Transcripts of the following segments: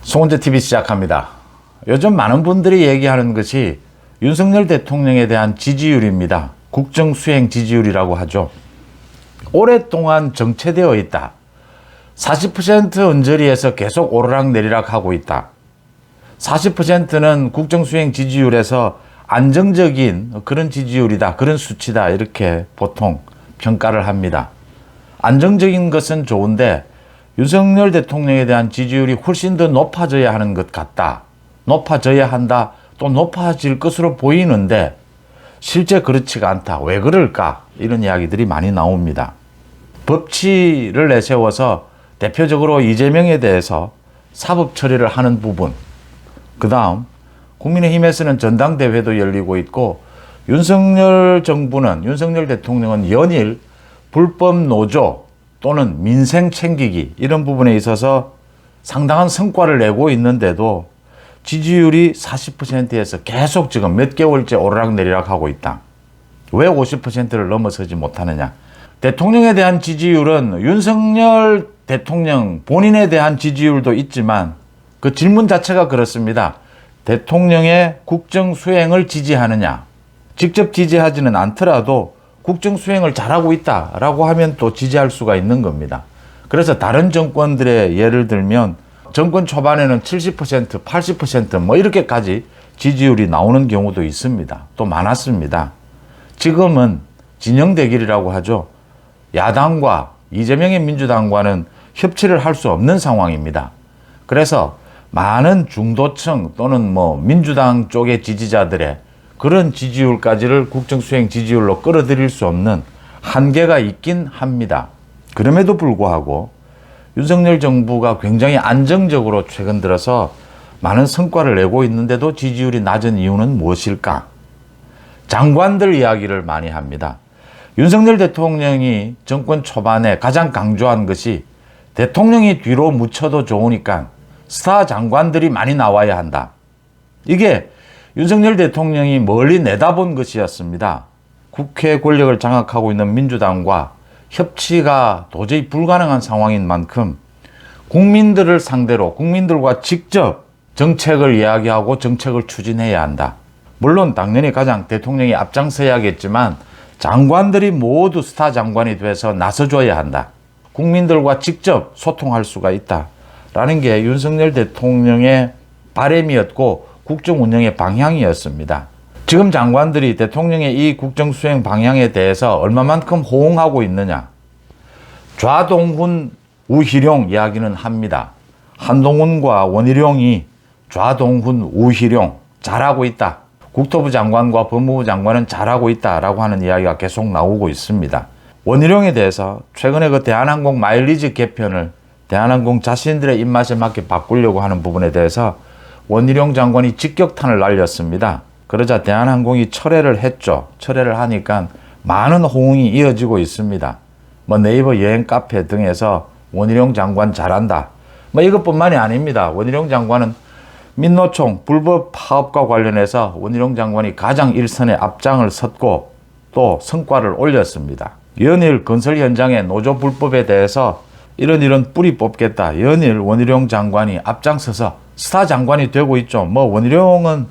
송은재TV 시작합니다. 요즘 많은 분들이 얘기하는 것이 윤석열 대통령에 대한 지지율입니다. 국정수행 지지율이라고 하죠. 오랫동안 정체되어 있다. 40% 언저리에서 계속 오르락내리락 하고 있다. 40%는 국정수행 지지율에서 안정적인 그런 지지율이다. 그런 수치다. 이렇게 보통 평가를 합니다. 안정적인 것은 좋은데 윤석열 대통령에 대한 지지율이 훨씬 더 높아져야 하는 것 같다. 높아져야 한다. 또 높아질 것으로 보이는데 실제 그렇지가 않다. 왜 그럴까? 이런 이야기들이 많이 나옵니다. 법치를 내세워서 대표적으로 이재명에 대해서 사법 처리를 하는 부분, 그 다음 국민의힘에서는 전당대회도 열리고 있고 윤석열 정부는, 윤석열 대통령은 연일 불법 노조 또는 민생 챙기기 이런 부분에 있어서 상당한 성과를 내고 있는데도 지지율이 40%에서 계속 지금 몇 개월째 오르락내리락 하고 있다. 왜 50%를 넘어서지 못하느냐? 대통령에 대한 지지율은 윤석열 대통령 본인에 대한 지지율도 있지만 그 질문 자체가 그렇습니다. 대통령의 국정 수행을 지지하느냐? 직접 지지하지는 않더라도 국정 수행을 잘하고 있다라고 하면 또 지지할 수가 있는 겁니다. 그래서 다른 정권들의 예를 들면 정권 초반에는 70%, 80% 뭐 이렇게까지 지지율이 나오는 경우도 있습니다. 또 많았습니다. 지금은 진영 대결이라고 하죠. 야당과 이재명의 민주당과는 협치를 할 수 없는 상황입니다. 그래서 많은 중도층 또는 뭐 민주당 쪽의 지지자들의 그런 지지율까지를 국정수행 지지율로 끌어들일 수 없는 한계가 있긴 합니다. 그럼에도 불구하고 윤석열 정부가 굉장히 안정적으로 최근 들어서 많은 성과를 내고 있는데도 지지율이 낮은 이유는 무엇일까? 장관들 이야기를 많이 합니다. 윤석열 대통령이 정권 초반에 가장 강조한 것이 대통령이 뒤로 묻혀도 좋으니까 스타 장관들이 많이 나와야 한다. 이게 윤석열 대통령이 멀리 내다본 것이었습니다. 국회 권력을 장악하고 있는 민주당과 협치가 도저히 불가능한 상황인 만큼 국민들을 상대로 국민들과 직접 정책을 이야기하고 정책을 추진해야 한다. 물론 당연히 가장 대통령이 앞장서야겠지만 장관들이 모두 스타 장관이 돼서 나서줘야 한다. 국민들과 직접 소통할 수가 있다라는 게 윤석열 대통령의 바람이었고 국정 운영의 방향이었습니다. 지금 장관들이 대통령의 이 국정 수행 방향에 대해서 얼마만큼 호응하고 있느냐? 좌동훈, 우희룡 이야기는 합니다. 한동훈과 원희룡이 좌동훈, 우희룡 잘하고 있다. 국토부 장관과 법무부 장관은 잘하고 있다라고 하는 이야기가 계속 나오고 있습니다. 원희룡에 대해서 최근에 그 대한항공 마일리지 개편을 대한항공 자신들의 입맛에 맞게 바꾸려고 하는 부분에 대해서 원희룡 장관이 직격탄을 날렸습니다. 그러자 대한항공이 철회를 했죠. 철회를 하니까 많은 호응이 이어지고 있습니다. 뭐 네이버 여행 카페 등에서 원희룡 장관 잘한다. 뭐 이것뿐만이 아닙니다. 원희룡 장관은 민노총 불법 파업과 관련해서 원희룡 장관이 가장 일선에 앞장을 섰고 또 성과를 올렸습니다. 연일 건설 현장의 노조 불법에 대해서 이런 뿌리 뽑겠다. 연일 원희룡 장관이 앞장서서 스타 장관이 되고 있죠. 뭐 원희룡은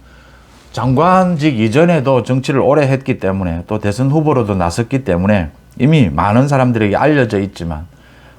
장관직 이전에도 정치를 오래 했기 때문에 또 대선 후보로도 나섰기 때문에 이미 많은 사람들에게 알려져 있지만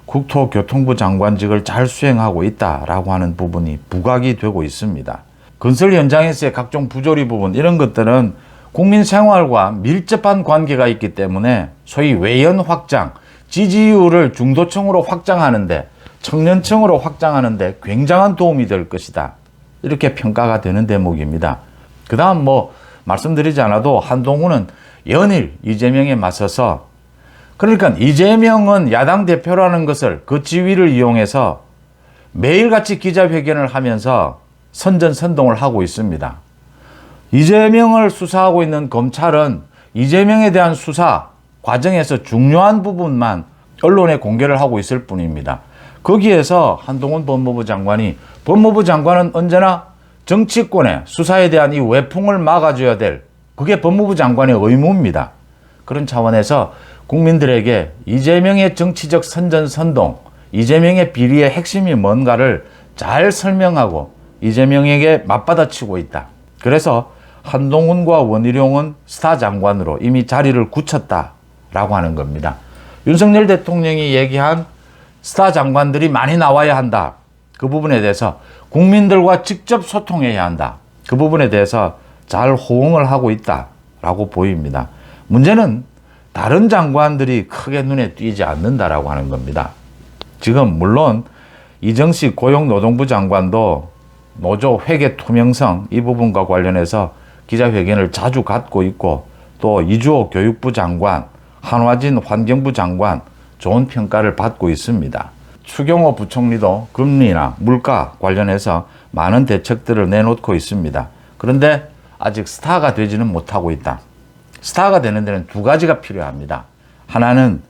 국토교통부 장관직을 잘 수행하고 있다라고 하는 부분이 부각이 되고 있습니다. 건설 현장에서의 각종 부조리 부분 이런 것들은 국민 생활과 밀접한 관계가 있기 때문에 소위 외연 확장, 지지율을 중도층으로 확장하는데 청년층으로 확장하는데 굉장한 도움이 될 것이다. 이렇게 평가가 되는 대목입니다. 그 다음 뭐 말씀드리지 않아도 한동훈은 연일 이재명에 맞서서 그러니까 이재명은 야당 대표라는 것을 그 지위를 이용해서 매일같이 기자회견을 하면서 선전선동을 하고 있습니다. 이재명을 수사하고 있는 검찰은 이재명에 대한 수사 과정에서 중요한 부분만 언론에 공개를 하고 있을 뿐입니다. 거기에서 한동훈 법무부 장관이 법무부 장관은 언제나 정치권의 수사에 대한 이 외풍을 막아줘야 될 그게 법무부 장관의 의무입니다. 그런 차원에서 국민들에게 이재명의 정치적 선전선동, 이재명의 비리의 핵심이 뭔가를 잘 설명하고 이재명에게 맞받아치고 있다. 그래서 한동훈과 원희룡은 스타 장관으로 이미 자리를 굳혔다라고 하는 겁니다. 윤석열 대통령이 얘기한 스타 장관들이 많이 나와야 한다. 그 부분에 대해서 국민들과 직접 소통해야 한다. 그 부분에 대해서 잘 호응을 하고 있다라고 보입니다. 문제는 다른 장관들이 크게 눈에 띄지 않는다라고 하는 겁니다. 지금 물론 이정식 고용노동부 장관도 노조 회계 투명성 이 부분과 관련해서 기자회견을 자주 갖고 있고, 또 이주호 교육부 장관, 한화진 환경부 장관 좋은 평가를 받고 있습니다. 추경호 부총리도 금리나 물가 관련해서 많은 대책들을 내놓고 있습니다. 그런데 아직 스타가 되지는 못하고 있다. 스타가 되는 데는 두 가지가 필요합니다. 하나는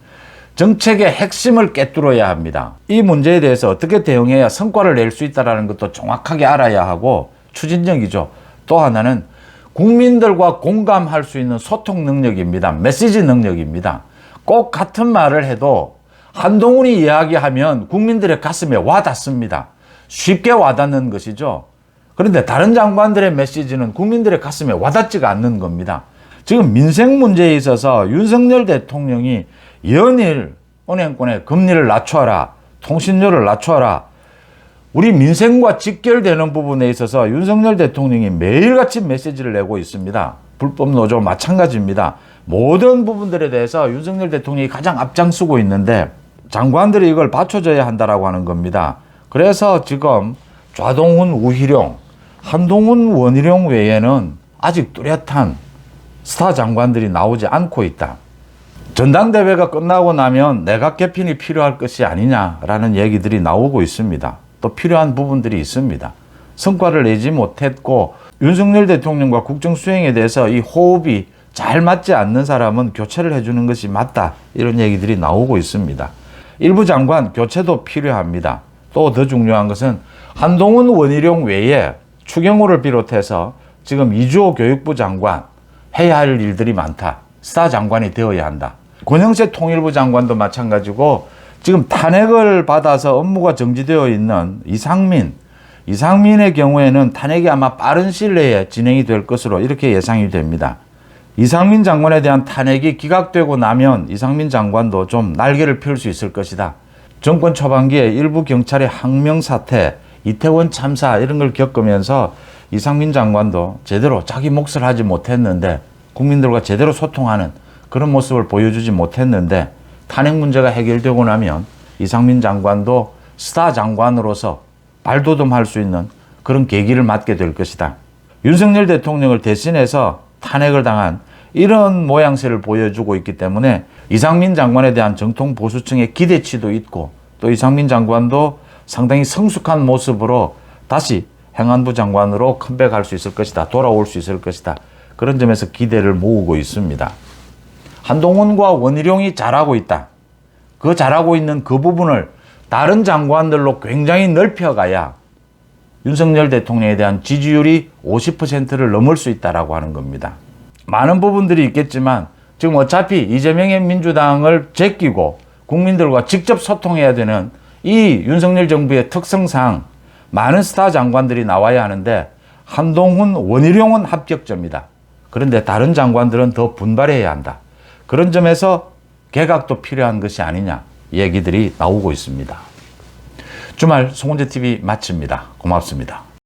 정책의 핵심을 꿰뚫어야 합니다. 이 문제에 대해서 어떻게 대응해야 성과를 낼 수 있다는 것도 정확하게 알아야 하고 추진력이죠. 또 하나는 국민들과 공감할 수 있는 소통 능력입니다. 메시지 능력입니다. 꼭 같은 말을 해도 한동훈이 이야기하면 국민들의 가슴에 와닿습니다. 쉽게 와닿는 것이죠. 그런데 다른 장관들의 메시지는 국민들의 가슴에 와닿지가 않는 겁니다. 지금 민생 문제에 있어서 윤석열 대통령이 연일 은행권의 금리를 낮춰라, 통신료를 낮춰라, 우리 민생과 직결되는 부분에 있어서 윤석열 대통령이 매일같이 메시지를 내고 있습니다. 불법 노조 마찬가지입니다. 모든 부분들에 대해서 윤석열 대통령이 가장 앞장서고 있는데 장관들이 이걸 받쳐줘야 한다라고 하는 겁니다. 그래서 지금 좌동훈, 우희룡, 한동훈, 원희룡 외에는 아직 뚜렷한 스타 장관들이 나오지 않고 있다. 전당대회가 끝나고 나면 내각 개편이 필요할 것이 아니냐라는 얘기들이 나오고 있습니다. 또 필요한 부분들이 있습니다. 성과를 내지 못했고 윤석열 대통령과 국정 수행에 대해서 이 호흡이 잘 맞지 않는 사람은 교체를 해주는 것이 맞다. 이런 얘기들이 나오고 있습니다. 일부 장관 교체도 필요합니다. 또 더 중요한 것은 한동훈, 원희룡 외에 추경호를 비롯해서 지금 이주호 교육부 장관 해야 할 일들이 많다. 스타 장관이 되어야 한다. 권영세 통일부 장관도 마찬가지고 지금 탄핵을 받아서 업무가 정지되어 있는 이상민의 경우에는 탄핵이 아마 빠른 시일 내에 진행이 될 것으로 이렇게 예상이 됩니다. 이상민 장관에 대한 탄핵이 기각되고 나면 이상민 장관도 좀 날개를 펼 수 있을 것이다. 정권 초반기에 일부 경찰의 항명 사태, 이태원 참사 이런 걸 겪으면서 이상민 장관도 제대로 자기 몫을 하지 못했는데 국민들과 제대로 소통하는 그런 모습을 보여주지 못했는데 탄핵 문제가 해결되고 나면 이상민 장관도 스타 장관으로서 발돋움할 수 있는 그런 계기를 맞게 될 것이다. 윤석열 대통령을 대신해서 탄핵을 당한 이런 모양새를 보여주고 있기 때문에 이상민 장관에 대한 정통 보수층의 기대치도 있고 또 이상민 장관도 상당히 성숙한 모습으로 다시 행안부 장관으로 컴백할 수 있을 것이다. 돌아올 수 있을 것이다. 그런 점에서 기대를 모으고 있습니다. 한동훈과 원희룡이 잘하고 있다. 그 잘하고 있는 그 부분을 다른 장관들로 굉장히 넓혀가야 윤석열 대통령에 대한 지지율이 50%를 넘을 수 있다라고 하는 겁니다. 많은 부분들이 있겠지만 지금 어차피 이재명의 민주당을 제끼고 국민들과 직접 소통해야 되는 이 윤석열 정부의 특성상 많은 스타 장관들이 나와야 하는데 한동훈, 원희룡은 합격점이다. 그런데 다른 장관들은 더 분발해야 한다. 그런 점에서 개각도 필요한 것이 아니냐 얘기들이 나오고 있습니다. 주말 송은재TV 마칩니다. 고맙습니다.